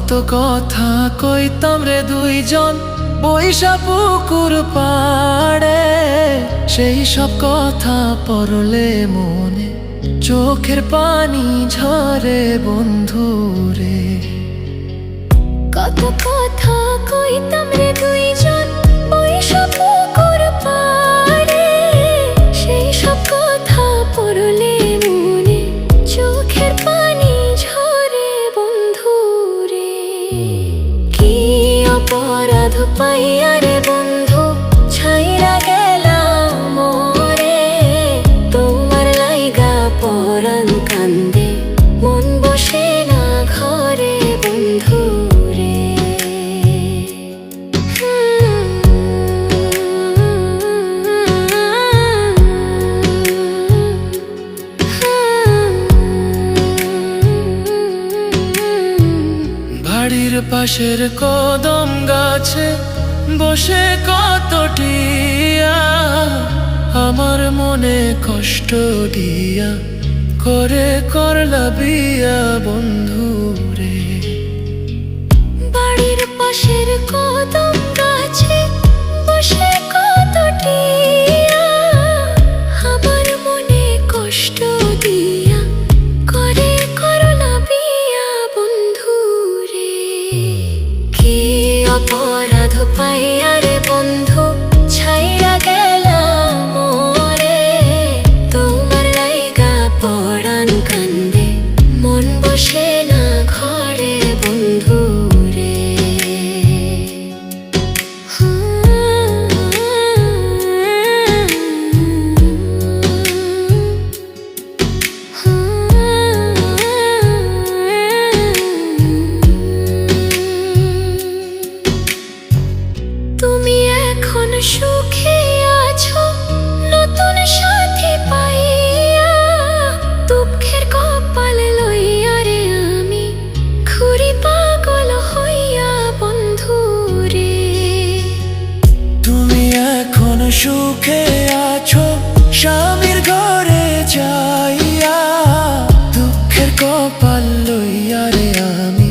কত কথা কইতাম রে দুইজন বৈশা পুকুর পাড়ে, সেই সব কথা পড়লে মনে চোখের পানি ঝরে বন্ধুরে। কত কথা কইতাম রে দুইজন বৈশা পুকুর পাড়ে, সেই সব কথা পড়লে মনে চোখের পানি ঝরে বন্ধুরে। কি অপরাধ পাইয়া রে বন্ধু ছাইরা গেলাম মোরে, তোমার লাইগা পরাণ কান্দে মন বসে না ঘরে বন্ধুরে। বাড়ির পাশের কদম গাছে বসে কত টিয়া, আমার মনে কষ্ট দিয়া করে করলা বিয়া বন্ধুরে। বাড়ির পাশের কদম গাছে বসে কত টিয়া, আমার মনে কষ্ট দিয়া করে করলা বিয়া বন্ধুরে। কি অপরাধ পাইয়া রে বন্ধু ছাইরা গেলাম মোরে, তোমার লাইগা পরাণ কান্দে মন বসে না ঘরে বন্ধুরে। তুমি এখন সুখে আছো নতুন সাথী পাইয়া, দুঃখের কপাল লইয়া রে আমি ঘুরি পাগল হইয়া বন্ধুরে। তুমি এখন সুখে আছো স্বামীর ঘরে যাইয়া, দুঃখের কপাল লইয়া রে আমি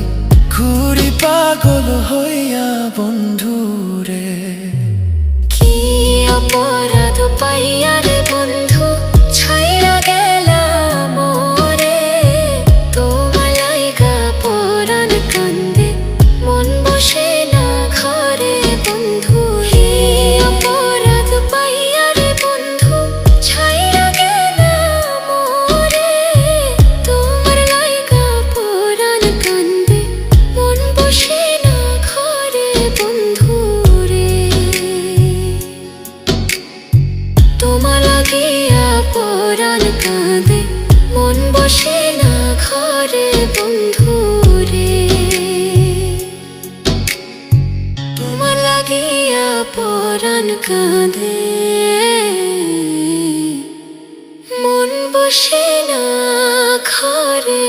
ঘুরি পাগল হইয়া বন্ধুরে। কি অপরাধ পাইয়া রে বন্ধু ছাইরা গেলাম মোরে, তোমার লাইগা পরাণ কান্দে মন বসে না ঘরে বন্ধু। কি অপরাধ পাইয়া রে বন্ধু ছাইরা গেলাম মোরে, তোমার লাইগা পরাণ কান্দে মন বসে না ঘরে বন্ধুরে। তোমার লাগিয়া পরাণ কাঁদে মন বসে না ঘরে বন্ধুরে। তোমার লাগিয়া পরাণ কাঁদে মন বসে না ঘরে